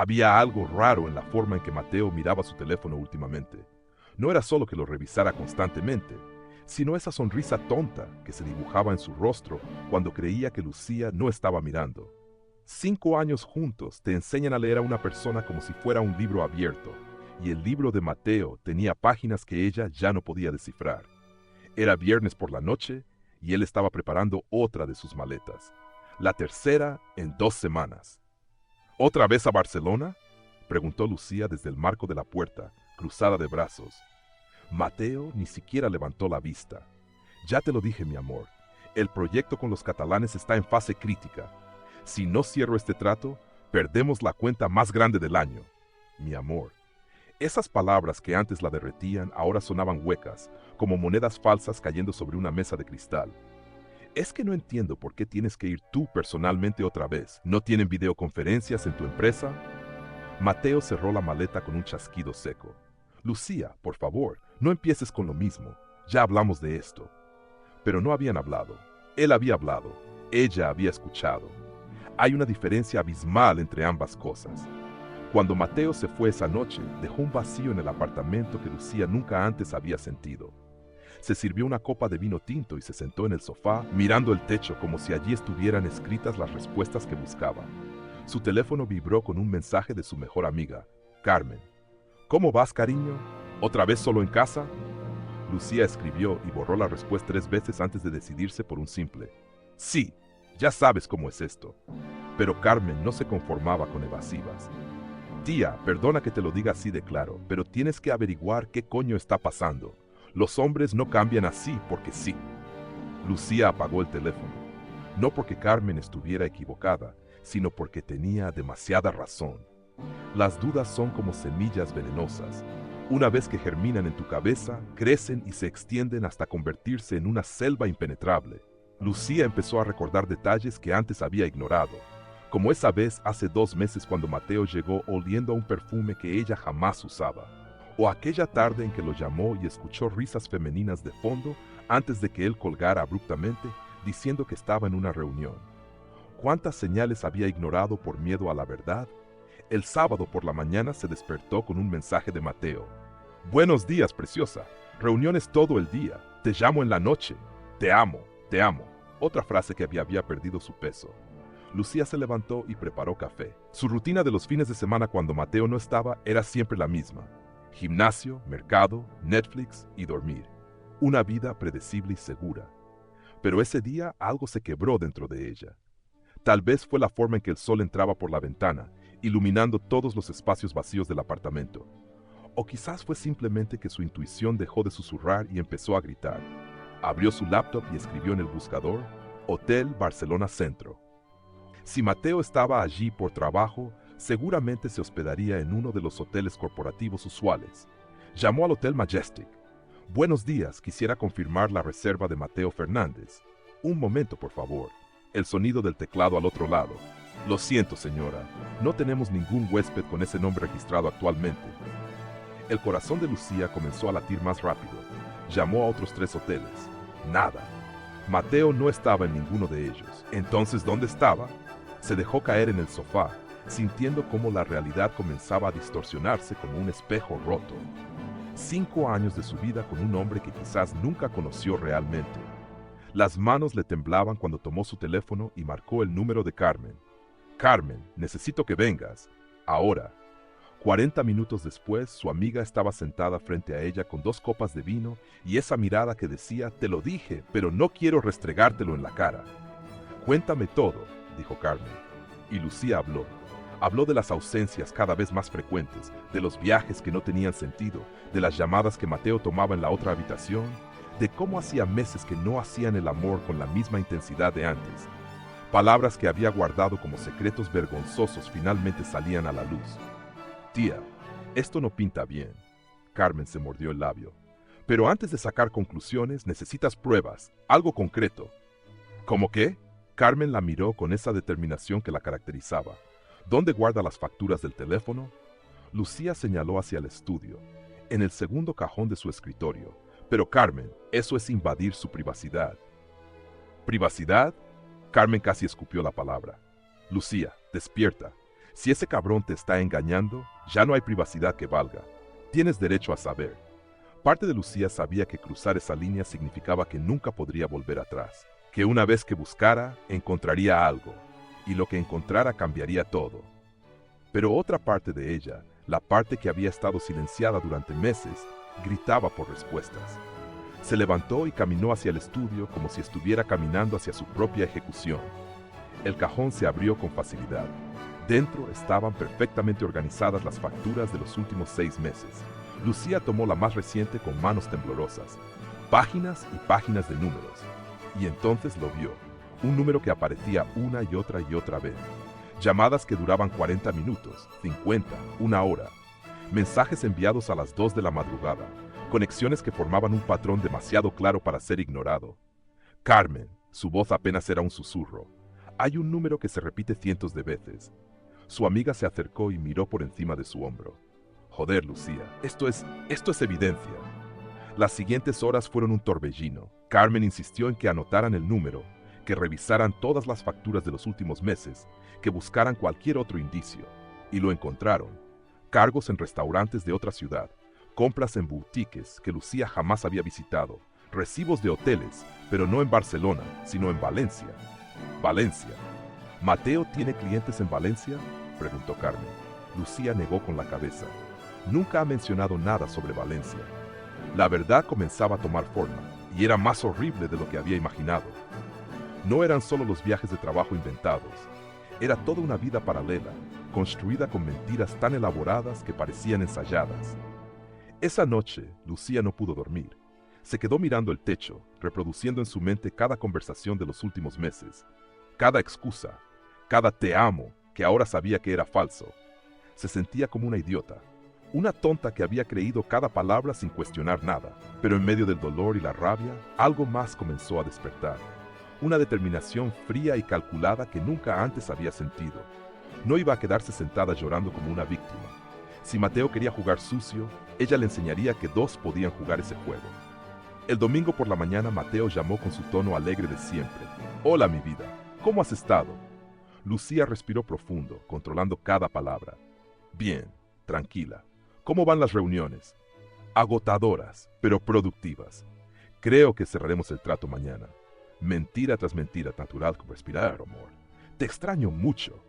Había algo raro en la forma en que Mateo miraba su teléfono últimamente. No era solo que lo revisara constantemente, sino esa sonrisa tonta que se dibujaba en su rostro cuando creía que Lucía no estaba mirando. 5 años juntos te enseñan a leer a una persona como si fuera un libro abierto, y el libro de Mateo tenía páginas que ella ya no podía descifrar. Era viernes por la noche y él estaba preparando otra de sus maletas, la tercera en 2 semanas. ¿Otra vez a Barcelona?, preguntó Lucía desde el marco de la puerta, cruzada de brazos. Mateo ni siquiera levantó la vista. Ya te lo dije, mi amor, el proyecto con los catalanes está en fase crítica. Si no cierro este trato, perdemos la cuenta más grande del año. Mi amor. Esas palabras que antes la derretían ahora sonaban huecas, como monedas falsas cayendo sobre una mesa de cristal. Es que no entiendo por qué tienes que ir tú personalmente otra vez. ¿No tienen videoconferencias en tu empresa? Mateo cerró la maleta con un chasquido seco. Lucía, por favor, no empieces con lo mismo. Ya hablamos de esto. Pero no habían hablado. Él había hablado. Ella había escuchado. Hay una diferencia abismal entre ambas cosas. Cuando Mateo se fue esa noche, dejó un vacío en el apartamento que Lucía nunca antes había sentido. Se sirvió una copa de vino tinto y se sentó en el sofá, mirando el techo como si allí estuvieran escritas las respuestas que buscaba. Su teléfono vibró con un mensaje de su mejor amiga, Carmen. ¿Cómo vas, cariño? ¿Otra vez solo en casa? Lucía escribió y borró la respuesta 3 veces antes de decidirse por un simple. Sí, ya sabes cómo es esto. Pero Carmen no se conformaba con evasivas. Tía, perdona que te lo diga así de claro, pero tienes que averiguar qué coño está pasando. Los hombres no cambian así porque sí. Lucía apagó el teléfono. No porque Carmen estuviera equivocada, sino porque tenía demasiada razón. Las dudas son como semillas venenosas. Una vez que germinan en tu cabeza, crecen y se extienden hasta convertirse en una selva impenetrable. Lucía empezó a recordar detalles que antes había ignorado, como esa vez hace 2 meses cuando Mateo llegó oliendo a un perfume que ella jamás usaba, o aquella tarde en que lo llamó y escuchó risas femeninas de fondo antes de que él colgara abruptamente, diciendo que estaba en una reunión. ¿Cuántas señales había ignorado por miedo a la verdad? El sábado por la mañana se despertó con un mensaje de Mateo. Buenos días, preciosa. Reuniones todo el día. Te llamo en la noche. Te amo, te amo. Otra frase que había perdido su peso. Lucía se levantó y preparó café. Su rutina de los fines de semana cuando Mateo no estaba era siempre la misma. Gimnasio, mercado, Netflix y dormir. Una vida predecible y segura. Pero ese día algo se quebró dentro de ella. Tal vez fue la forma en que el sol entraba por la ventana, iluminando todos los espacios vacíos del apartamento. O quizás fue simplemente que su intuición dejó de susurrar y empezó a gritar. Abrió su laptop y escribió en el buscador, Hotel Barcelona Centro. Si Mateo estaba allí por trabajo, seguramente se hospedaría en uno de los hoteles corporativos usuales. Llamó al Hotel Majestic. Buenos días, quisiera confirmar la reserva de Mateo Fernández. Un momento, por favor. El sonido del teclado al otro lado. Lo siento, señora, no tenemos ningún huésped con ese nombre registrado actualmente. El corazón de Lucía comenzó a latir más rápido. Llamó a otros 3 hoteles. Nada. Mateo no estaba en ninguno de ellos. Entonces, ¿dónde estaba? Se dejó caer en el sofá, sintiendo cómo la realidad comenzaba a distorsionarse como un espejo roto. 5 años de su vida con un hombre que quizás nunca conoció realmente. Las manos le temblaban cuando tomó su teléfono y marcó el número de Carmen. Carmen, necesito que vengas. Ahora. 40 minutos después, su amiga estaba sentada frente a ella con 2 copas de vino y esa mirada que decía, te lo dije, pero no quiero restregártelo en la cara. Cuéntame todo, dijo Carmen. Y Lucía habló. Habló de las ausencias cada vez más frecuentes, de los viajes que no tenían sentido, de las llamadas que Mateo tomaba en la otra habitación, de cómo hacía meses que no hacían el amor con la misma intensidad de antes. Palabras que había guardado como secretos vergonzosos finalmente salían a la luz. Tía, esto no pinta bien. Carmen se mordió el labio. Pero antes de sacar conclusiones, necesitas pruebas, algo concreto. ¿Cómo qué? Carmen la miró con esa determinación que la caracterizaba. ¿Dónde guarda las facturas del teléfono? Lucía señaló hacia el estudio, en el segundo cajón de su escritorio. Pero Carmen, eso es invadir su privacidad. ¿Privacidad? Carmen casi escupió la palabra. Lucía, despierta. Si ese cabrón te está engañando, ya no hay privacidad que valga. Tienes derecho a saber. Parte de Lucía sabía que cruzar esa línea significaba que nunca podría volver atrás, que una vez que buscara, encontraría algo, y lo que encontrara cambiaría todo. Pero otra parte de ella, la parte que había estado silenciada durante meses, gritaba por respuestas. Se levantó y caminó hacia el estudio como si estuviera caminando hacia su propia ejecución. El cajón se abrió con facilidad. Dentro estaban perfectamente organizadas las facturas de los últimos 6 meses. Lucía tomó la más reciente con manos temblorosas. Páginas y páginas de números. Y entonces lo vio. Un número que aparecía una y otra vez. Llamadas que duraban 40 minutos, 50, una hora. Mensajes enviados a las 2 de la madrugada. Conexiones que formaban un patrón demasiado claro para ser ignorado. Carmen, su voz apenas era un susurro. Hay un número que se repite cientos de veces. Su amiga se acercó y miró por encima de su hombro. Joder, Lucía, esto es evidencia. Las siguientes horas fueron un torbellino. Carmen insistió en que anotaran el número, que revisaran todas las facturas de los últimos meses, que buscaran cualquier otro indicio. Y lo encontraron. Cargos en restaurantes de otra ciudad, compras en boutiques que Lucía jamás había visitado, recibos de hoteles, pero no en Barcelona, sino en Valencia. Valencia. ¿Mateo tiene clientes en Valencia?, preguntó Carmen. Lucía negó con la cabeza. Nunca ha mencionado nada sobre Valencia. La verdad comenzaba a tomar forma, y era más horrible de lo que había imaginado. No eran solo los viajes de trabajo inventados. Era toda una vida paralela, construida con mentiras tan elaboradas que parecían ensayadas. Esa noche, Lucía no pudo dormir. Se quedó mirando el techo, reproduciendo en su mente cada conversación de los últimos meses, cada excusa, cada te amo, que ahora sabía que era falso. Se sentía como una idiota, una tonta que había creído cada palabra sin cuestionar nada. Pero en medio del dolor y la rabia, algo más comenzó a despertar. Una determinación fría y calculada que nunca antes había sentido. No iba a quedarse sentada llorando como una víctima. Si Mateo quería jugar sucio, ella le enseñaría que 2 podían jugar ese juego. El domingo por la mañana, Mateo llamó con su tono alegre de siempre. «Hola, mi vida. ¿Cómo has estado?» Lucía respiró profundo, controlando cada palabra. «Bien, tranquila. ¿Cómo van las reuniones?» «Agotadoras, pero productivas. Creo que cerraremos el trato mañana. Mentira tras mentira, natural como respirar, amor. Te extraño mucho».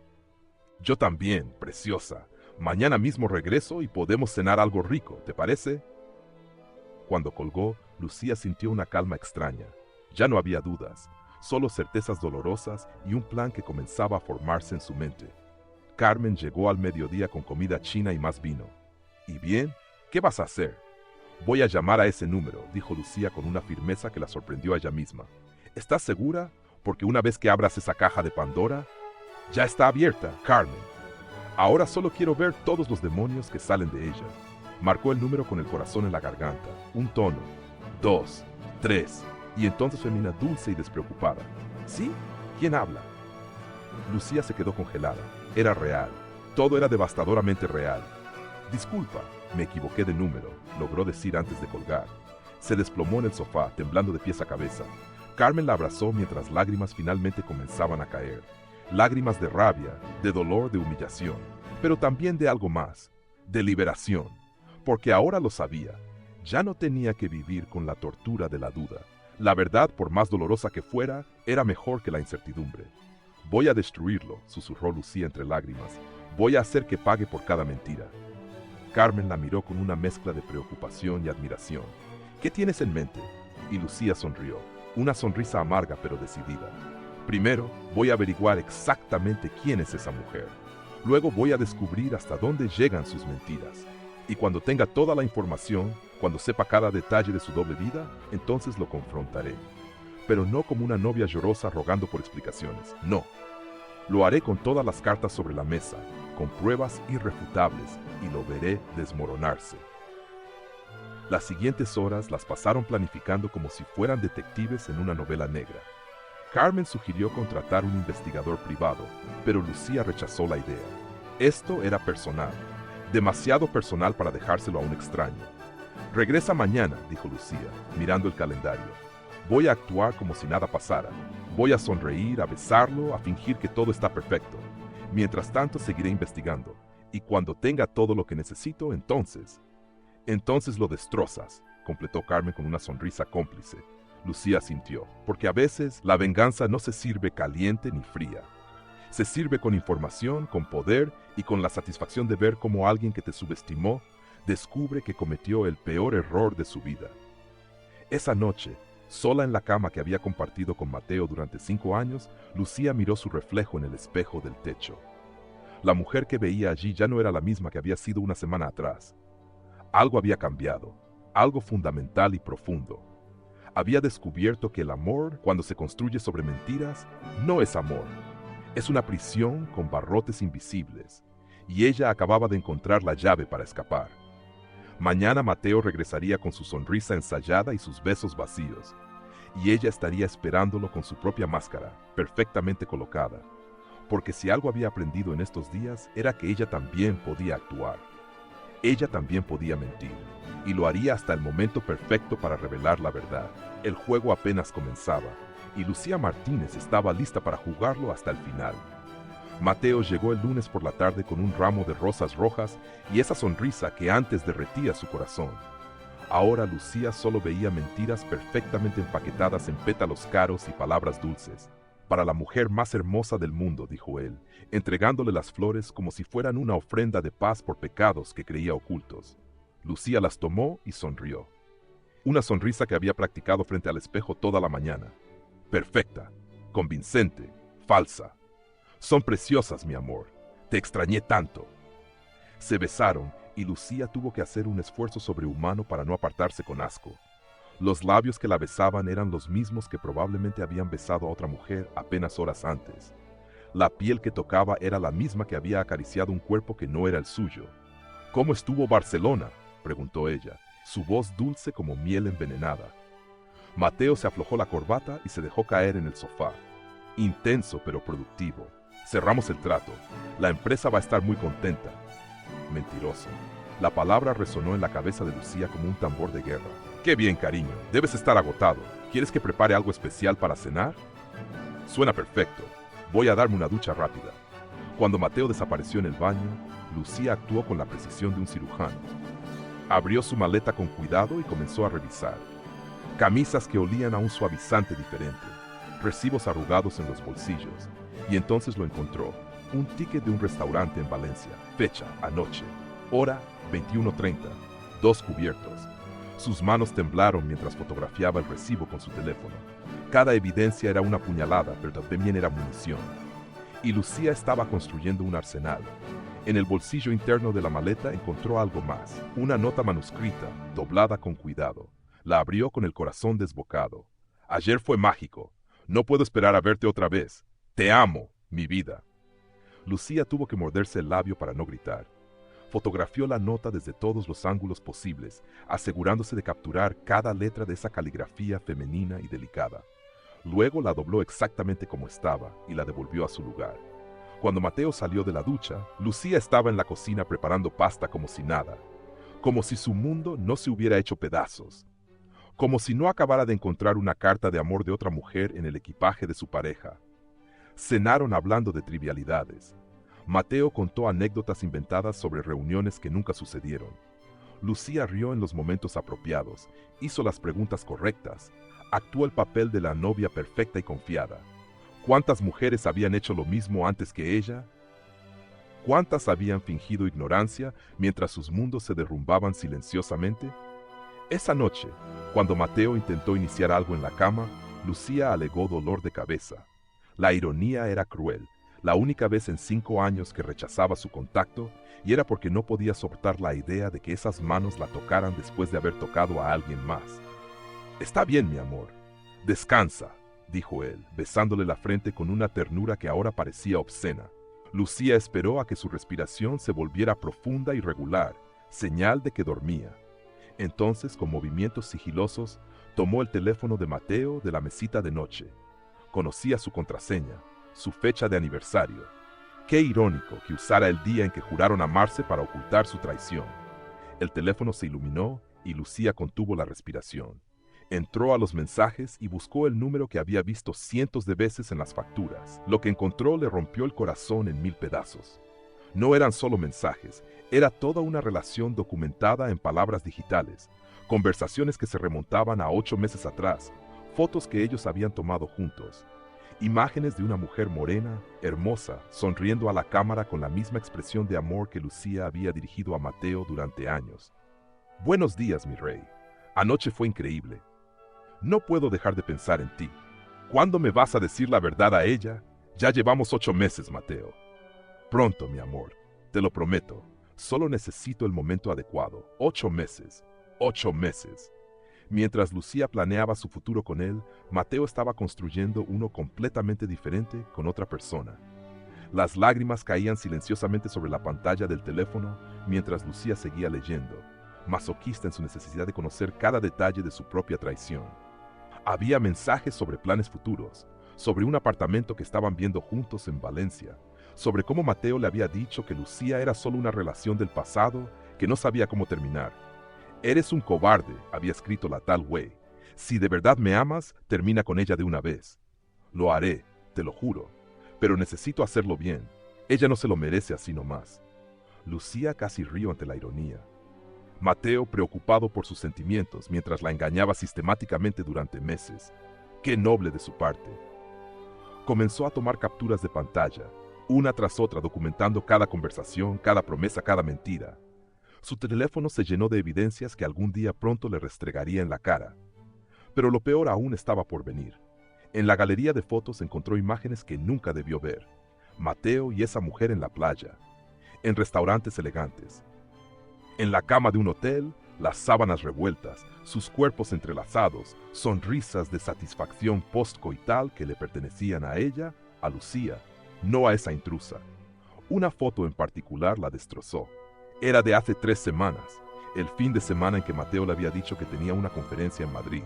«Yo también, preciosa. Mañana mismo regreso y podemos cenar algo rico, ¿te parece?» Cuando colgó, Lucía sintió una calma extraña. Ya no había dudas, solo certezas dolorosas y un plan que comenzaba a formarse en su mente. Carmen llegó al mediodía con comida china y más vino. «¿Y bien? ¿Qué vas a hacer?» «Voy a llamar a ese número», dijo Lucía con una firmeza que la sorprendió a ella misma. «¿Estás segura? Porque una vez que abras esa caja de Pandora...» «Ya está abierta, Carmen. Ahora solo quiero ver todos los demonios que salen de ella». Marcó el número con el corazón en la garganta. Un tono. 2, 3. Y entonces femina dulce y despreocupada. ¿Sí? ¿Quién habla? Lucía se quedó congelada. Era real. Todo era devastadoramente real. «Disculpa, me equivoqué de número», logró decir antes de colgar. Se desplomó en el sofá, temblando de pies a cabeza. Carmen la abrazó mientras lágrimas finalmente comenzaban a caer. Lágrimas de rabia, de dolor, de humillación, pero también de algo más, de liberación. Porque ahora lo sabía. Ya no tenía que vivir con la tortura de la duda. La verdad, por más dolorosa que fuera, era mejor que la incertidumbre. «Voy a destruirlo», susurró Lucía entre lágrimas. «Voy a hacer que pague por cada mentira». Carmen la miró con una mezcla de preocupación y admiración. «¿Qué tienes en mente?» Y Lucía sonrió, una sonrisa amarga pero decidida. «Primero, voy a averiguar exactamente quién es esa mujer. Luego voy a descubrir hasta dónde llegan sus mentiras. Y cuando tenga toda la información, cuando sepa cada detalle de su doble vida, entonces lo confrontaré. Pero no como una novia llorosa rogando por explicaciones, no. Lo haré con todas las cartas sobre la mesa, con pruebas irrefutables, y lo veré desmoronarse». Las siguientes horas las pasaron planificando como si fueran detectives en una novela negra. Carmen sugirió contratar un investigador privado, pero Lucía rechazó la idea. Esto era personal. Demasiado personal para dejárselo a un extraño. «Regresa mañana», dijo Lucía, mirando el calendario. «Voy a actuar como si nada pasara. Voy a sonreír, a besarlo, a fingir que todo está perfecto. Mientras tanto, seguiré investigando. Y cuando tenga todo lo que necesito, entonces lo destrozas, completó Carmen con una sonrisa cómplice. Lucía sintió, porque a veces la venganza no se sirve caliente ni fría. Se sirve con información, con poder y con la satisfacción de ver cómo alguien que te subestimó descubre que cometió el peor error de su vida. Esa noche, sola en la cama que había compartido con Mateo durante 5 años, Lucía miró su reflejo en el espejo del techo. La mujer que veía allí ya no era la misma que había sido una semana atrás. Algo había cambiado, algo fundamental y profundo. Había descubierto que el amor, cuando se construye sobre mentiras, no es amor. Es una prisión con barrotes invisibles, y ella acababa de encontrar la llave para escapar. Mañana Mateo regresaría con su sonrisa ensayada y sus besos vacíos, y ella estaría esperándolo con su propia máscara, perfectamente colocada, porque si algo había aprendido en estos días era que ella también podía actuar. Ella también podía mentir, y lo haría hasta el momento perfecto para revelar la verdad. El juego apenas comenzaba, y Lucía Martínez estaba lista para jugarlo hasta el final. Mateo llegó el lunes por la tarde con un ramo de rosas rojas y esa sonrisa que antes derretía su corazón. Ahora Lucía solo veía mentiras perfectamente empaquetadas en pétalos caros y palabras dulces. Para la mujer más hermosa del mundo, dijo él, entregándole las flores como si fueran una ofrenda de paz por pecados que creía ocultos. Lucía las tomó y sonrió. Una sonrisa que había practicado frente al espejo toda la mañana. Perfecta, convincente, falsa. Son preciosas, mi amor. Te extrañé tanto. Se besaron y Lucía tuvo que hacer un esfuerzo sobrehumano para no apartarse con asco. Los labios que la besaban eran los mismos que probablemente habían besado a otra mujer apenas horas antes. La piel que tocaba era la misma que había acariciado un cuerpo que no era el suyo. ¿Cómo estuvo Barcelona?, preguntó ella, su voz dulce como miel envenenada. Mateo se aflojó la corbata y se dejó caer en el sofá. Intenso pero productivo. Cerramos el trato. La empresa va a estar muy contenta. Mentiroso. La palabra resonó en la cabeza de Lucía como un tambor de guerra. Qué bien, cariño. Debes estar agotado. ¿Quieres que prepare algo especial para cenar? Suena perfecto. Voy a darme una ducha rápida. Cuando Mateo desapareció en el baño, Lucía actuó con la precisión de un cirujano. Abrió su maleta con cuidado y comenzó a revisar. Camisas que olían a un suavizante diferente. Recibos arrugados en los bolsillos. Y entonces lo encontró. Un ticket de un restaurante en Valencia. Fecha, anoche. Hora, 21:30. 2 cubiertos. Sus manos temblaron mientras fotografiaba el recibo con su teléfono. Cada evidencia era una puñalada, pero también era munición. Y Lucía estaba construyendo un arsenal. En el bolsillo interno de la maleta encontró algo más. Una nota manuscrita, doblada con cuidado. La abrió con el corazón desbocado. Ayer fue mágico. No puedo esperar a verte otra vez. Te amo, mi vida. Lucía tuvo que morderse el labio para no gritar. Fotografió la nota desde todos los ángulos posibles, asegurándose de capturar cada letra de esa caligrafía femenina y delicada. Luego la dobló exactamente como estaba y la devolvió a su lugar. Cuando Mateo salió de la ducha, Lucía estaba en la cocina preparando pasta como si nada, como si su mundo no se hubiera hecho pedazos, como si no acabara de encontrar una carta de amor de otra mujer en el equipaje de su pareja. Cenaron hablando de trivialidades. Mateo contó anécdotas inventadas sobre reuniones que nunca sucedieron. Lucía rió en los momentos apropiados, hizo las preguntas correctas, actuó el papel de la novia perfecta y confiada. ¿Cuántas mujeres habían hecho lo mismo antes que ella? ¿Cuántas habían fingido ignorancia mientras sus mundos se derrumbaban silenciosamente? Esa noche, cuando Mateo intentó iniciar algo en la cama, Lucía alegó dolor de cabeza. La ironía era cruel. La única vez en 5 años que rechazaba su contacto, y era porque no podía soportar la idea de que esas manos la tocaran después de haber tocado a alguien más. Está bien, mi amor. Descansa, dijo él, besándole la frente con una ternura que ahora parecía obscena. Lucía esperó a que su respiración se volviera profunda y regular, señal de que dormía. Entonces, con movimientos sigilosos, tomó el teléfono de Mateo de la mesita de noche. Conocía su contraseña, su fecha de aniversario. Qué irónico que usara el día en que juraron amarse para ocultar su traición. El teléfono se iluminó y Lucía contuvo la respiración. Entró a los mensajes y buscó el número que había visto cientos de veces en las facturas. Lo que encontró le rompió el corazón en 1000 pedazos. No eran solo mensajes, era toda una relación documentada en palabras digitales, conversaciones que se remontaban a 8 meses atrás, fotos que ellos habían tomado juntos, imágenes de una mujer morena, hermosa, sonriendo a la cámara con la misma expresión de amor que Lucía había dirigido a Mateo durante años. Buenos días, mi rey. Anoche fue increíble. No puedo dejar de pensar en ti. ¿Cuándo me vas a decir la verdad a ella? Ya llevamos 8 meses, Mateo. Pronto, mi amor. Te lo prometo. Solo necesito el momento adecuado. 8 meses. 8 meses. Mientras Lucía planeaba su futuro con él, Mateo estaba construyendo uno completamente diferente con otra persona. Las lágrimas caían silenciosamente sobre la pantalla del teléfono mientras Lucía seguía leyendo, masoquista en su necesidad de conocer cada detalle de su propia traición. Había mensajes sobre planes futuros, sobre un apartamento que estaban viendo juntos en Valencia, sobre cómo Mateo le había dicho que Lucía era solo una relación del pasado que no sabía cómo terminar. Eres un cobarde, había escrito la tal Wei. Si de verdad me amas, termina con ella de una vez. Lo haré, te lo juro, pero necesito hacerlo bien. Ella no se lo merece así nomás. Lucía casi rió ante la ironía. Mateo, preocupado por sus sentimientos mientras la engañaba sistemáticamente durante meses. Qué noble de su parte. Comenzó a tomar capturas de pantalla, una tras otra, documentando cada conversación, cada promesa, cada mentira. Su teléfono se llenó de evidencias que algún día pronto le restregaría en la cara. Pero lo peor aún estaba por venir. En la galería de fotos encontró imágenes que nunca debió ver. Mateo y esa mujer en la playa, en restaurantes elegantes, en la cama de un hotel, las sábanas revueltas, sus cuerpos entrelazados, sonrisas de satisfacción postcoital que le pertenecían a ella, a Lucía, no a esa intrusa. Una foto en particular la destrozó. Era de hace 3 semanas, el fin de semana en que Mateo le había dicho que tenía una conferencia en Madrid.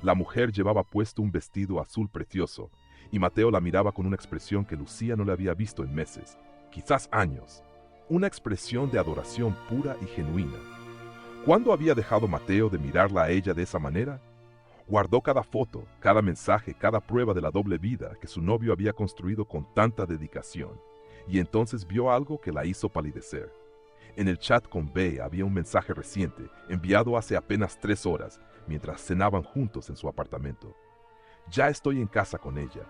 La mujer llevaba puesto un vestido azul precioso, y Mateo la miraba con una expresión que Lucía no le había visto en meses, quizás años. Una expresión de adoración pura y genuina. ¿Cuándo había dejado Mateo de mirarla a ella de esa manera? Guardó cada foto, cada mensaje, cada prueba de la doble vida que su novio había construido con tanta dedicación, y entonces vio algo que la hizo palidecer. En el chat con Bey había un mensaje reciente, enviado hace apenas 3 horas, mientras cenaban juntos en su apartamento. Ya estoy en casa con ella.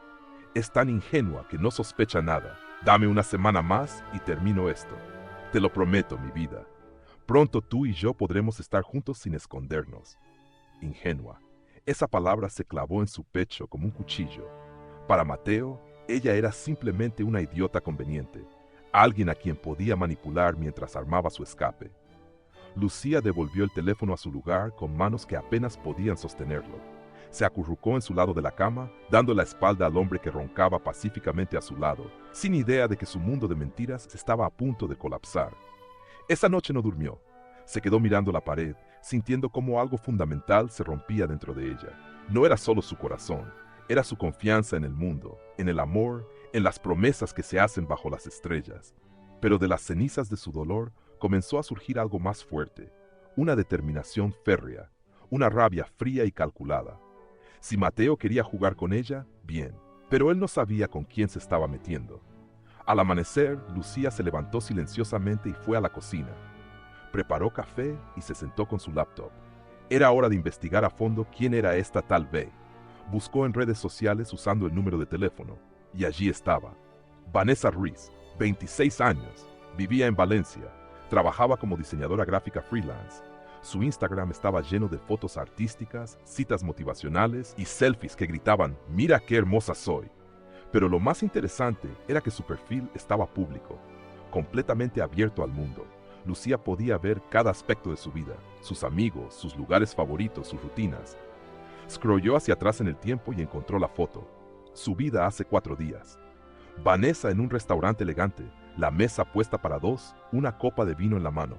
Es tan ingenua que no sospecha nada. Dame una semana más y termino esto. Te lo prometo, mi vida. Pronto tú y yo podremos estar juntos sin escondernos. Ingenua. Esa palabra se clavó en su pecho como un cuchillo. Para Mateo, ella era simplemente una idiota conveniente, alguien a quien podía manipular mientras armaba su escape. Lucía devolvió el teléfono a su lugar con manos que apenas podían sostenerlo. Se acurrucó en su lado de la cama, dando la espalda al hombre que roncaba pacíficamente a su lado, sin idea de que su mundo de mentiras estaba a punto de colapsar. Esa noche no durmió. Se quedó mirando la pared, sintiendo cómo algo fundamental se rompía dentro de ella. No era solo su corazón, era su confianza en el mundo, en el amor, en las promesas que se hacen bajo las estrellas. Pero de las cenizas de su dolor comenzó a surgir algo más fuerte, una determinación férrea, una rabia fría y calculada. Si Mateo quería jugar con ella, bien, pero él no sabía con quién se estaba metiendo. Al amanecer, Lucía se levantó silenciosamente y fue a la cocina. Preparó café y se sentó con su laptop. Era hora de investigar a fondo quién era esta tal Bey. Buscó en redes sociales usando el número de teléfono, y allí estaba. Vanessa Ruiz, 26 años, vivía en Valencia, trabajaba como diseñadora gráfica freelance. Su Instagram estaba lleno de fotos artísticas, citas motivacionales y selfies que gritaban, «Mira qué hermosa soy». Pero lo más interesante era que su perfil estaba público, completamente abierto al mundo. Lucía podía ver cada aspecto de su vida, sus amigos, sus lugares favoritos, sus rutinas. Scrolló hacia atrás en el tiempo y encontró la foto. Su vida hace 4 días. Vanessa en un restaurante elegante, la mesa puesta para 2, una copa de vino en la mano.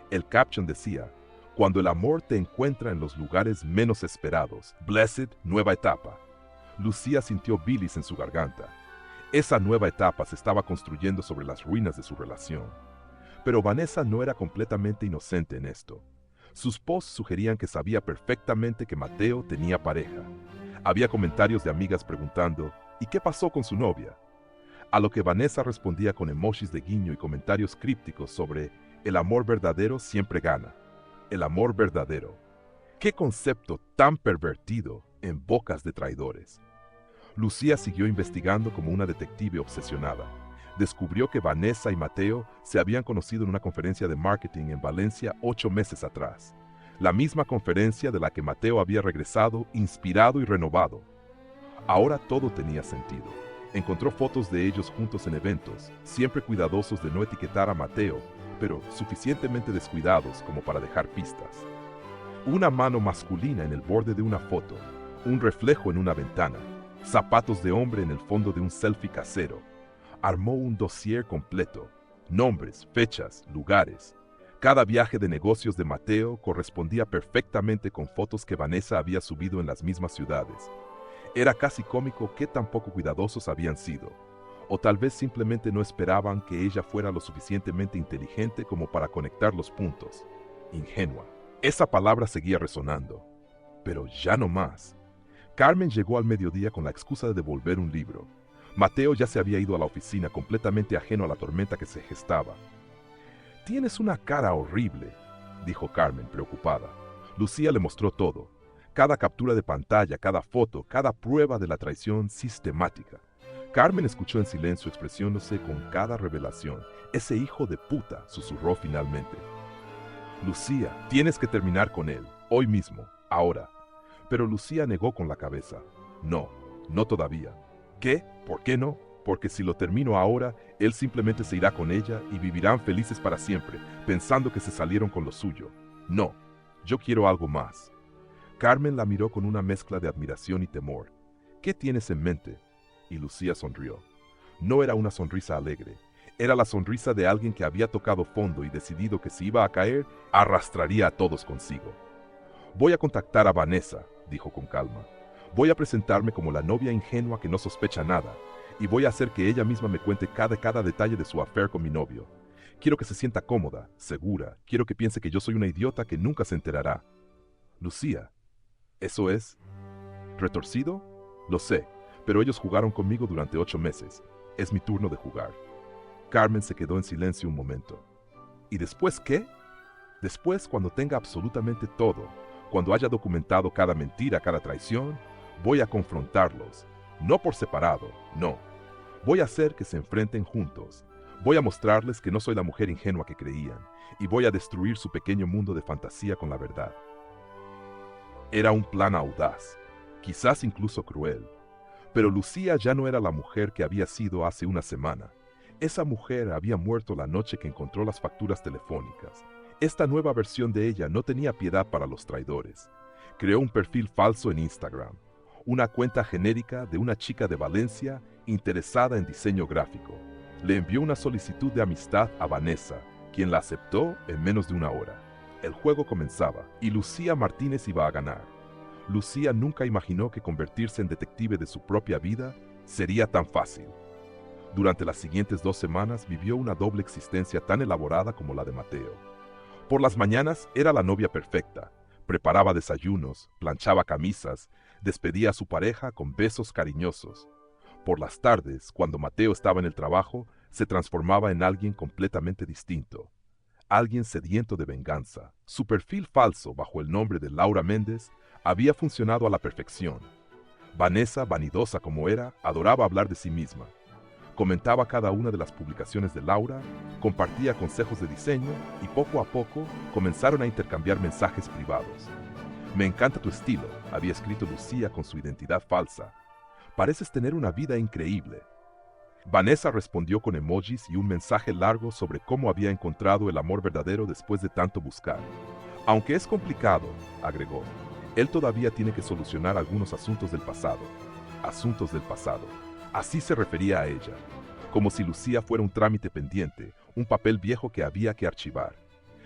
El caption decía, «Cuando el amor te encuentra en los lugares menos esperados, Blessed, nueva etapa». Lucía sintió bilis en su garganta. Esa nueva etapa se estaba construyendo sobre las ruinas de su relación. Pero Vanessa no era completamente inocente en esto. Sus posts sugerían que sabía perfectamente que Mateo tenía pareja. Había comentarios de amigas preguntando, ¿y qué pasó con su novia? A lo que Vanessa respondía con emojis de guiño y comentarios crípticos sobre el amor verdadero siempre gana. El amor verdadero. ¡Qué concepto tan pervertido en bocas de traidores! Lucía siguió investigando como una detective obsesionada. Descubrió que Vanessa y Mateo se habían conocido en una conferencia de marketing en Valencia 8 meses atrás. La misma conferencia de la que Mateo había regresado inspirado y renovado. Ahora todo tenía sentido. Encontró fotos de ellos juntos en eventos, siempre cuidadosos de no etiquetar a Mateo, pero suficientemente descuidados como para dejar pistas. Una mano masculina en el borde de una foto, un reflejo en una ventana, zapatos de hombre en el fondo de un selfie casero. Armó un dossier completo, nombres, fechas, lugares. Cada viaje de negocios de Mateo correspondía perfectamente con fotos que Vanessa había subido en las mismas ciudades. Era casi cómico qué tan poco cuidadosos habían sido, o tal vez simplemente no esperaban que ella fuera lo suficientemente inteligente como para conectar los puntos. Ingenua. Esa palabra seguía resonando, pero ya no más. Carmen llegó al mediodía con la excusa de devolver un libro. Mateo ya se había ido a la oficina completamente ajeno a la tormenta que se gestaba. «Tienes una cara horrible», dijo Carmen, preocupada. Lucía le mostró todo. Cada captura de pantalla, cada foto, cada prueba de la traición sistemática. Carmen escuchó en silencio expresándose con cada revelación. «Ese hijo de puta», susurró finalmente. «Lucía, tienes que terminar con él, hoy mismo, ahora». Pero Lucía negó con la cabeza. «No, no todavía». «¿Qué? ¿Por qué no? Porque si lo termino ahora, él simplemente se irá con ella y vivirán felices para siempre, pensando que se salieron con lo suyo. No, yo quiero algo más». Carmen la miró con una mezcla de admiración y temor. «¿Qué tienes en mente?» Y Lucía sonrió. No era una sonrisa alegre. Era la sonrisa de alguien que había tocado fondo y decidido que si iba a caer, arrastraría a todos consigo. «Voy a contactar a Vanessa», dijo con calma. «Voy a presentarme como la novia ingenua que no sospecha nada, y voy a hacer que ella misma me cuente cada detalle de su affair con mi novio. Quiero que se sienta cómoda, segura, quiero que piense que yo soy una idiota que nunca se enterará». «Lucía, ¿eso es retorcido? Lo sé, pero ellos jugaron conmigo durante 8 meses. Es mi turno de jugar». Carmen se quedó en silencio un momento. «¿Y después qué?» «Después, cuando tenga absolutamente todo, cuando haya documentado cada mentira, cada traición, voy a confrontarlos. No por separado, no. Voy a hacer que se enfrenten juntos. Voy a mostrarles que no soy la mujer ingenua que creían, y voy a destruir su pequeño mundo de fantasía con la verdad». Era un plan audaz, quizás incluso cruel. Pero Lucía ya no era la mujer que había sido hace una semana. Esa mujer había muerto la noche que encontró las facturas telefónicas. Esta nueva versión de ella no tenía piedad para los traidores. Creó un perfil falso en Instagram, una cuenta genérica de una chica de Valencia interesada en diseño gráfico. Le envió una solicitud de amistad a Vanessa, quien la aceptó en menos de una hora. El juego comenzaba y Lucía Martínez iba a ganar. Lucía nunca imaginó que convertirse en detective de su propia vida sería tan fácil. Durante las siguientes 2 semanas vivió una doble existencia tan elaborada como la de Mateo. Por las mañanas era la novia perfecta. Preparaba desayunos, planchaba camisas, despedía a su pareja con besos cariñosos. Por las tardes, cuando Mateo estaba en el trabajo, se transformaba en alguien completamente distinto. Alguien sediento de venganza. Su perfil falso, bajo el nombre de Laura Méndez, había funcionado a la perfección. Vanessa, vanidosa como era, adoraba hablar de sí misma. Comentaba cada una de las publicaciones de Laura, compartía consejos de diseño y poco a poco comenzaron a intercambiar mensajes privados. «Me encanta tu estilo», había escrito Lucía con su identidad falsa. «Pareces tener una vida increíble». Vanessa respondió con emojis y un mensaje largo sobre cómo había encontrado el amor verdadero después de tanto buscar. «Aunque es complicado», agregó, «él todavía tiene que solucionar algunos asuntos del pasado». Asuntos del pasado. Así se refería a ella, como si Lucía fuera un trámite pendiente, un papel viejo que había que archivar.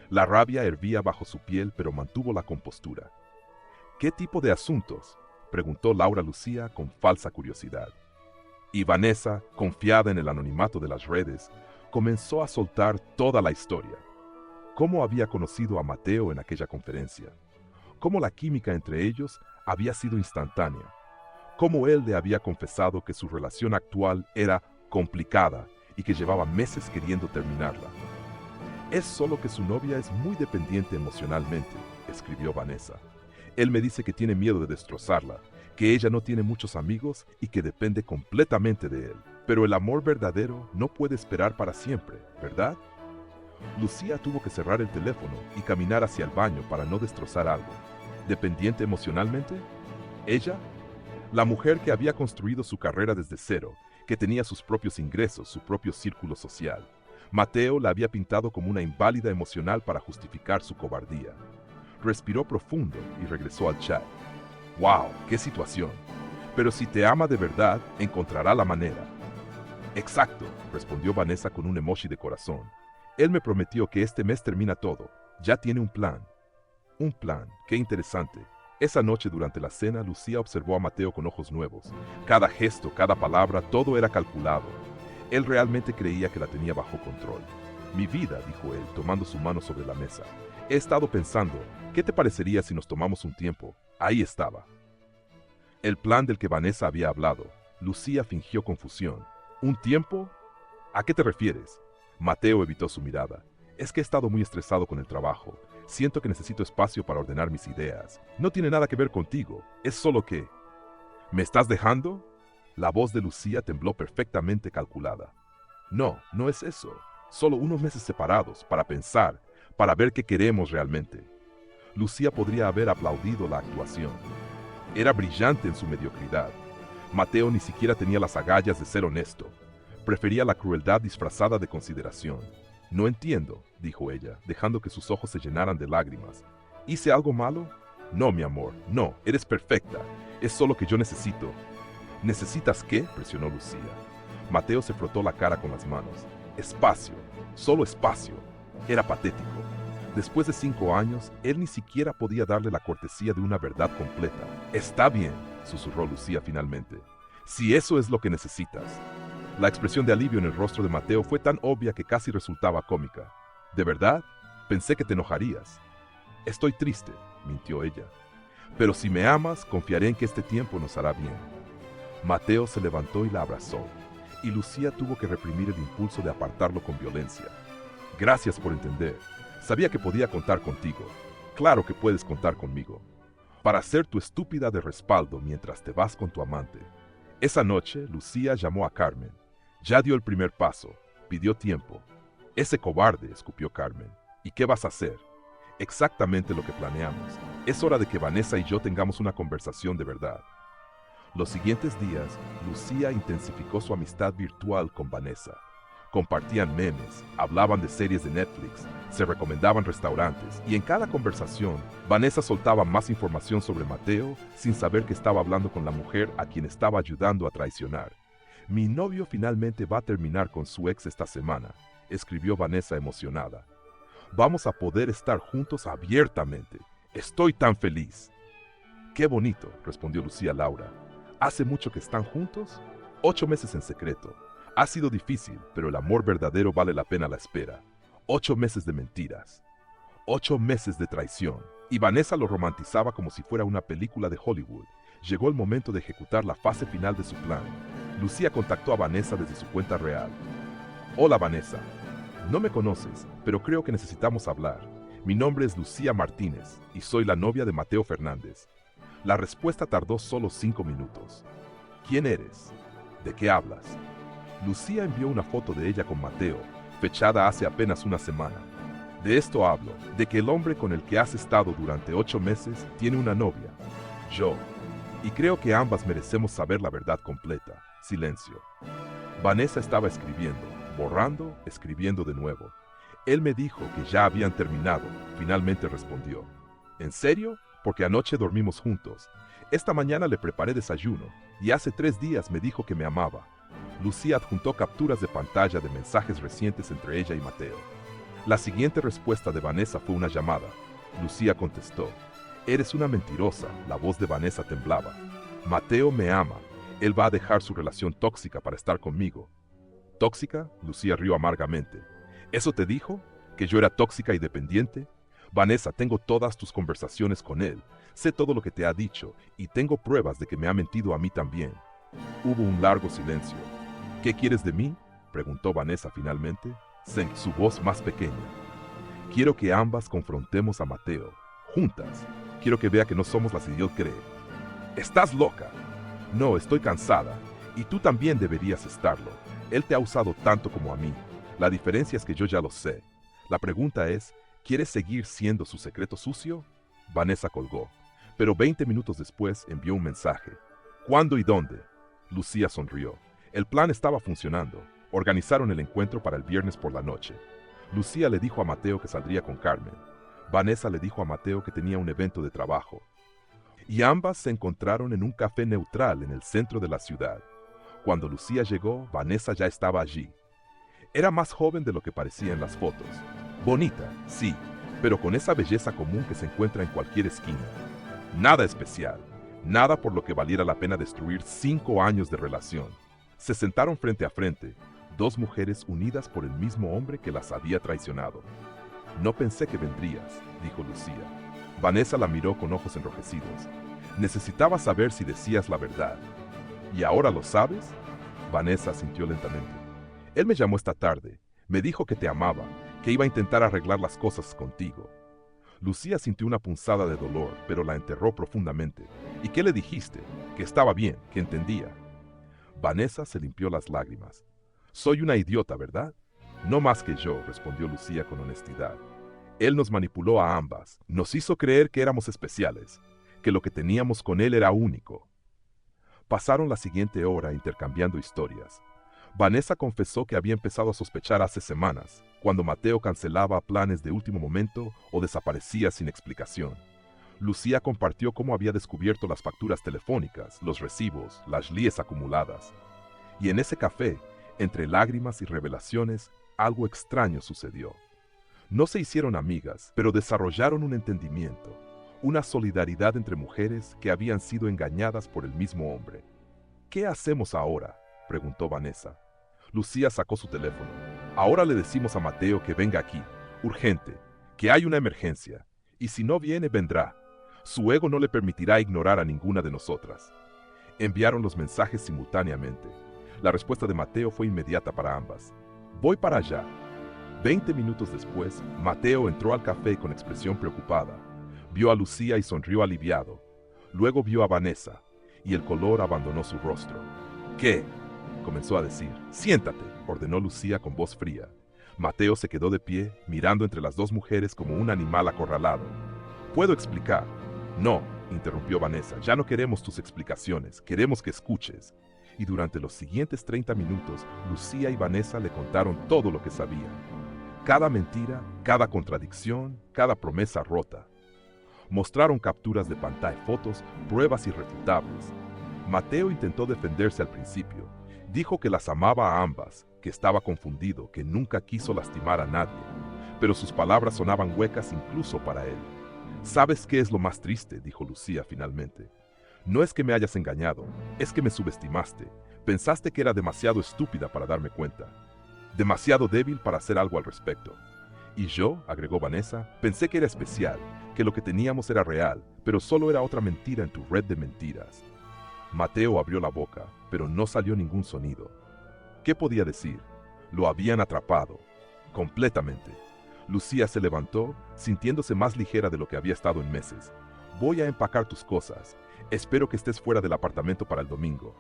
La rabia hervía bajo su piel, pero mantuvo la compostura. «¿Qué tipo de asuntos?», preguntó Laura Lucía con falsa curiosidad. Y Vanessa, confiada en el anonimato de las redes, comenzó a soltar toda la historia. cómo había conocido a Mateo en aquella conferencia, cómo la química entre ellos había sido instantánea, cómo él le había confesado que su relación actual era complicada y que llevaba meses queriendo terminarla. Es solo que su novia es muy dependiente emocionalmente, escribió Vanessa. Él me dice que tiene miedo de destrozarla, que ella no tiene muchos amigos y que depende completamente de él. Pero el amor verdadero no puede esperar para siempre, ¿verdad? Lucía tuvo que cerrar el teléfono y caminar hacia el baño para no destrozar algo. ¿Dependiente emocionalmente? ¿Ella? La mujer que había construido su carrera desde cero, que tenía sus propios ingresos, su propio círculo social. Mateo la había pintado como una inválida emocional para justificar su cobardía. Respiró profundo y regresó al chat. ¡Wow! ¡Qué situación! Pero si te ama de verdad, encontrará la manera. Exacto, respondió Vanessa con un emoji de corazón. Él me prometió que este mes termina todo. Ya tiene un plan. Un plan, qué interesante. Esa noche durante la cena, Lucía observó a Mateo con ojos nuevos. Cada gesto, cada palabra, todo era calculado. Él realmente creía que la tenía bajo control. Mi vida, dijo él, tomando su mano sobre la mesa. He estado pensando, ¿qué te parecería si nos tomamos un tiempo? Ahí estaba. El plan del que Vanessa había hablado. Lucía fingió confusión. ¿Un tiempo? ¿A qué te refieres? Mateo evitó su mirada. Es que he estado muy estresado con el trabajo. Siento que necesito espacio para ordenar mis ideas. No tiene nada que ver contigo. Es solo que... ¿Me estás dejando? La voz de Lucía tembló perfectamente calculada. No, no es eso. Solo unos meses separados, para pensar, para ver qué queremos realmente. Lucía podría haber aplaudido la actuación. Era brillante en su mediocridad. Mateo ni siquiera tenía las agallas de ser honesto. Prefería la crueldad disfrazada de consideración. No entiendo, dijo ella, dejando que sus ojos se llenaran de lágrimas. ¿Hice algo malo? No, mi amor, no, eres perfecta. Es solo que yo necesito. ¿Necesitas qué?, presionó Lucía. Mateo se frotó la cara con las manos. Espacio, solo espacio. Era patético. Después de 5 años, él ni siquiera podía darle la cortesía de una verdad completa. Está bien, susurró Lucía finalmente. Si eso es lo que necesitas. La expresión de alivio en el rostro de Mateo fue tan obvia que casi resultaba cómica. ¿De verdad? Pensé que te enojarías. Estoy triste, mintió ella. Pero si me amas, confiaré en que este tiempo nos hará bien. Mateo se levantó y la abrazó, y Lucía tuvo que reprimir el impulso de apartarlo con violencia. Gracias por entender. Sabía que podía contar contigo. Claro que puedes contar conmigo. Para ser tu estúpida de respaldo mientras te vas con tu amante. Esa noche, Lucía llamó a Carmen. Ya dio el primer paso. Pidió tiempo. Ese cobarde, escupió Carmen. ¿Y qué vas a hacer? Exactamente lo que planeamos. Es hora de que Vanessa y yo tengamos una conversación de verdad. Los siguientes días, Lucía intensificó su amistad virtual con Vanessa. Compartían memes, hablaban de series de Netflix, se recomendaban restaurantes y en cada conversación, Vanessa soltaba más información sobre Mateo sin saber que estaba hablando con la mujer a quien estaba ayudando a traicionar. Mi novio finalmente va a terminar con su ex esta semana, escribió Vanessa emocionada. Vamos a poder estar juntos abiertamente. Estoy tan feliz. Qué bonito, respondió Lucía Laura. ¿Hace mucho que están juntos? 8 meses en secreto. Ha sido difícil, pero el amor verdadero vale la pena la espera. 8 meses de mentiras. 8 meses de traición. Y Vanessa lo romantizaba como si fuera una película de Hollywood. Llegó el momento de ejecutar la fase final de su plan. Lucía contactó a Vanessa desde su cuenta real. Hola Vanessa. No me conoces, pero creo que necesitamos hablar. Mi nombre es Lucía Martínez y soy la novia de Mateo Fernández. La respuesta tardó solo 5 minutos. ¿Quién eres? ¿De qué hablas? Lucía envió una foto de ella con Mateo, fechada hace apenas una semana. De esto hablo, de que el hombre con el que has estado durante 8 meses tiene una novia. Yo. Y creo que ambas merecemos saber la verdad completa. Silencio. Vanessa estaba escribiendo, borrando, escribiendo de nuevo. Él me dijo que ya habían terminado, finalmente respondió. ¿En serio? Porque anoche dormimos juntos. Esta mañana le preparé desayuno, y hace 3 días me dijo que me amaba. Lucía adjuntó capturas de pantalla de mensajes recientes entre ella y Mateo. La siguiente respuesta de Vanessa fue una llamada. Lucía contestó. Eres una mentirosa, la voz de Vanessa temblaba. Mateo me ama. Él va a dejar su relación tóxica para estar conmigo. ¿Tóxica? Lucía rió amargamente. ¿Eso te dijo? ¿Que yo era tóxica y dependiente? Vanessa, tengo todas tus conversaciones con él. Sé todo lo que te ha dicho y tengo pruebas de que me ha mentido a mí también. Hubo un largo silencio. ¿Qué quieres de mí?, preguntó Vanessa finalmente, en su voz más pequeña. Quiero que ambas confrontemos a Mateo, juntas. Quiero que vea que no somos las que yo cree. ¡Estás loca! No, estoy cansada. Y tú también deberías estarlo. Él te ha usado tanto como a mí. La diferencia es que yo ya lo sé. La pregunta es, ¿quieres seguir siendo su secreto sucio? Vanessa colgó, pero 20 minutos después envió un mensaje. ¿Cuándo y dónde? Lucía sonrió. El plan estaba funcionando. Organizaron el encuentro para el viernes por la noche. Lucía le dijo a Mateo que saldría con Carmen. Vanessa le dijo a Mateo que tenía un evento de trabajo. Y ambas se encontraron en un café neutral en el centro de la ciudad. Cuando Lucía llegó, Vanessa ya estaba allí. Era más joven de lo que parecía en las fotos. Bonita, sí, pero con esa belleza común que se encuentra en cualquier esquina. Nada especial, nada por lo que valiera la pena destruir 5 años de relación. Se sentaron frente a frente, dos mujeres unidas por el mismo hombre que las había traicionado. No pensé que vendrías, dijo Lucía. Vanessa la miró con ojos enrojecidos. Necesitaba saber si decías la verdad. ¿Y ahora lo sabes? Vanessa asintió lentamente. Él me llamó esta tarde. Me dijo que te amaba, que iba a intentar arreglar las cosas contigo. Lucía sintió una punzada de dolor, pero la enterró profundamente. ¿Y qué le dijiste? Que estaba bien, que entendía. Vanessa se limpió las lágrimas. Soy una idiota, ¿verdad? No más que yo, respondió Lucía con honestidad. Él nos manipuló a ambas, nos hizo creer que éramos especiales, que lo que teníamos con él era único. Pasaron la siguiente hora intercambiando historias. Vanessa confesó que había empezado a sospechar hace semanas, cuando Mateo cancelaba planes de último momento o desaparecía sin explicación. Lucía compartió cómo había descubierto las facturas telefónicas, los recibos, las lies acumuladas. Y en ese café, entre lágrimas y revelaciones, algo extraño sucedió. No se hicieron amigas, pero desarrollaron un entendimiento, una solidaridad entre mujeres que habían sido engañadas por el mismo hombre. ¿Qué hacemos ahora?, preguntó Vanessa. Lucía sacó su teléfono. Ahora le decimos a Mateo que venga aquí, urgente, que hay una emergencia, y si no viene, vendrá. Su ego no le permitirá ignorar a ninguna de nosotras. Enviaron los mensajes simultáneamente. La respuesta de Mateo fue inmediata para ambas. Voy para allá. 20 minutos después, Mateo entró al café con expresión preocupada. Vio a Lucía y sonrió aliviado. Luego vio a Vanessa, y el color abandonó su rostro. ¿Qué?, comenzó a decir. Siéntate, ordenó Lucía con voz fría. Mateo se quedó de pie, mirando entre las dos mujeres como un animal acorralado. ¿Puedo explicar? No, interrumpió Vanessa, ya no queremos tus explicaciones, queremos que escuches. Y durante los siguientes 30 minutos, Lucía y Vanessa le contaron todo lo que sabían. Cada mentira, cada contradicción, cada promesa rota. Mostraron capturas de pantalla, fotos, pruebas irrefutables. Mateo intentó defenderse al principio. Dijo que las amaba a ambas, que estaba confundido, que nunca quiso lastimar a nadie. Pero sus palabras sonaban huecas incluso para él. ¿Sabes qué es lo más triste?, dijo Lucía finalmente. No es que me hayas engañado, es que me subestimaste. Pensaste que era demasiado estúpida para darme cuenta. Demasiado débil para hacer algo al respecto. Y yo, agregó Vanessa, pensé que era especial, que lo que teníamos era real, pero solo era otra mentira en tu red de mentiras. Mateo abrió la boca, pero no salió ningún sonido. ¿Qué podía decir? Lo habían atrapado, completamente. Lucía se levantó, sintiéndose más ligera de lo que había estado en meses. Voy a empacar tus cosas. Espero que estés fuera del apartamento para el domingo.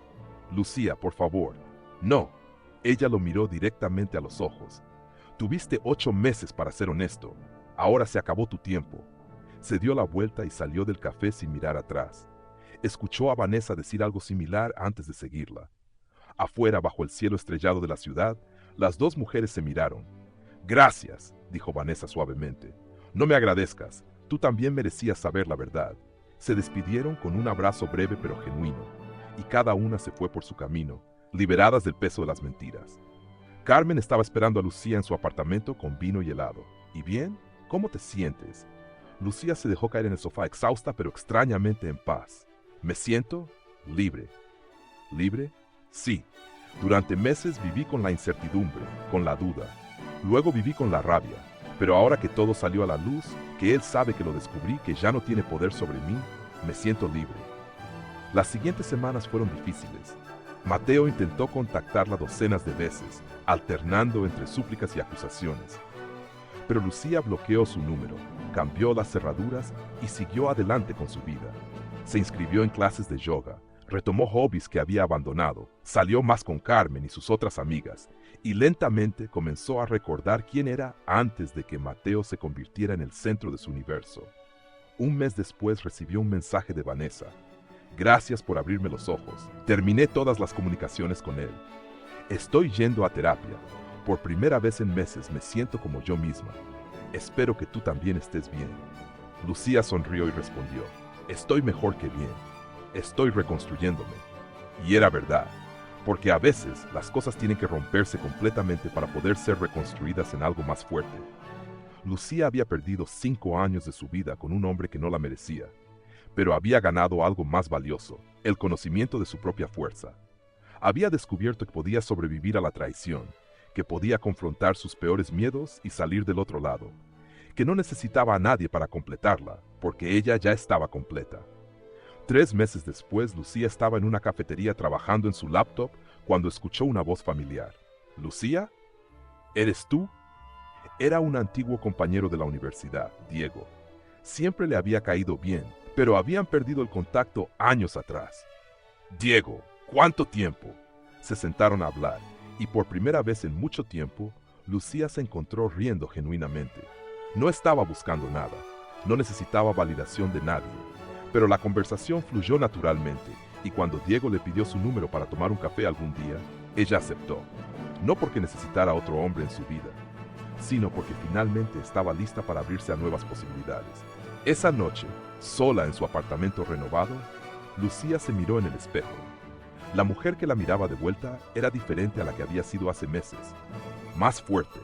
Lucía, por favor. No. Ella lo miró directamente a los ojos. Tuviste 8 meses para ser honesto. Ahora se acabó tu tiempo. Se dio la vuelta y salió del café sin mirar atrás. Escuchó a Vanessa decir algo similar antes de seguirla. Afuera, bajo el cielo estrellado de la ciudad, las dos mujeres se miraron. Gracias, dijo Vanessa suavemente. No me agradezcas. Tú también merecías saber la verdad. Se despidieron con un abrazo breve pero genuino, y cada una se fue por su camino, liberadas del peso de las mentiras. Carmen estaba esperando a Lucía en su apartamento con vino y helado. ¿Y bien? ¿Cómo te sientes? Lucía se dejó caer en el sofá exhausta pero extrañamente en paz. Me siento libre. ¿Libre? Sí. Durante meses viví con la incertidumbre, con la duda. Luego viví con la rabia. Pero ahora que todo salió a la luz, que él sabe que lo descubrí, que ya no tiene poder sobre mí, me siento libre. Las siguientes semanas fueron difíciles. Mateo intentó contactarla docenas de veces, alternando entre súplicas y acusaciones. Pero Lucía bloqueó su número, cambió las cerraduras y siguió adelante con su vida. Se inscribió en clases de yoga, retomó hobbies que había abandonado, salió más con Carmen y sus otras amigas, y lentamente comenzó a recordar quién era antes de que Mateo se convirtiera en el centro de su universo. Un mes después recibió un mensaje de Vanessa. Gracias por abrirme los ojos. Terminé todas las comunicaciones con él. Estoy yendo a terapia. Por primera vez en meses me siento como yo misma. Espero que tú también estés bien. Lucía sonrió y respondió, estoy mejor que bien. Estoy reconstruyéndome. Y era verdad, porque a veces las cosas tienen que romperse completamente para poder ser reconstruidas en algo más fuerte. Lucía había perdido 5 años de su vida con un hombre que no la merecía, pero había ganado algo más valioso, el conocimiento de su propia fuerza. Había descubierto que podía sobrevivir a la traición, que podía confrontar sus peores miedos y salir del otro lado, que no necesitaba a nadie para completarla, porque ella ya estaba completa. 3 meses después, Lucía estaba en una cafetería trabajando en su laptop cuando escuchó una voz familiar. «¿Lucía? ¿Eres tú?» Era un antiguo compañero de la universidad, Diego. Siempre le había caído bien, pero habían perdido el contacto años atrás. «Diego, ¿cuánto tiempo?» Se sentaron a hablar, y por primera vez en mucho tiempo, Lucía se encontró riendo genuinamente. No estaba buscando nada, no necesitaba validación de nadie, pero la conversación fluyó naturalmente, y cuando Diego le pidió su número para tomar un café algún día, ella aceptó. No porque necesitara otro hombre en su vida, sino porque finalmente estaba lista para abrirse a nuevas posibilidades. Esa noche, sola en su apartamento renovado, Lucía se miró en el espejo. La mujer que la miraba de vuelta era diferente a la que había sido hace meses. Más fuerte,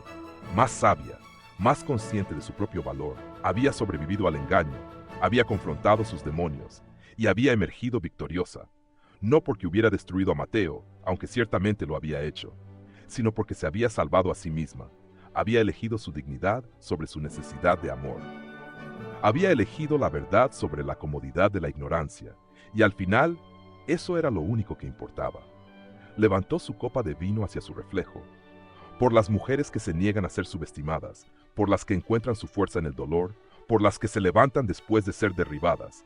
más sabia, más consciente de su propio valor. Había sobrevivido al engaño, había confrontado sus demonios y había emergido victoriosa. No porque hubiera destruido a Mateo, aunque ciertamente lo había hecho, sino porque se había salvado a sí misma. Había elegido su dignidad sobre su necesidad de amor. Había elegido la verdad sobre la comodidad de la ignorancia, y al final, eso era lo único que importaba. Levantó su copa de vino hacia su reflejo. Por las mujeres que se niegan a ser subestimadas, por las que encuentran su fuerza en el dolor, por las que se levantan después de ser derribadas.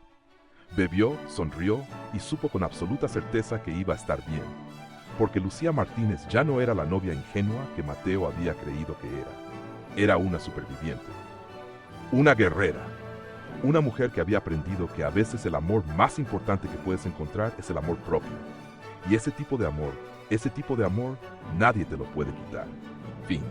Bebió, sonrió y supo con absoluta certeza que iba a estar bien, porque Lucía Martínez ya no era la novia ingenua que Mateo había creído que era. Era una superviviente, una guerrera, una mujer que había aprendido que a veces el amor más importante que puedes encontrar es el amor propio. Y ese tipo de amor, nadie te lo puede quitar. Fin.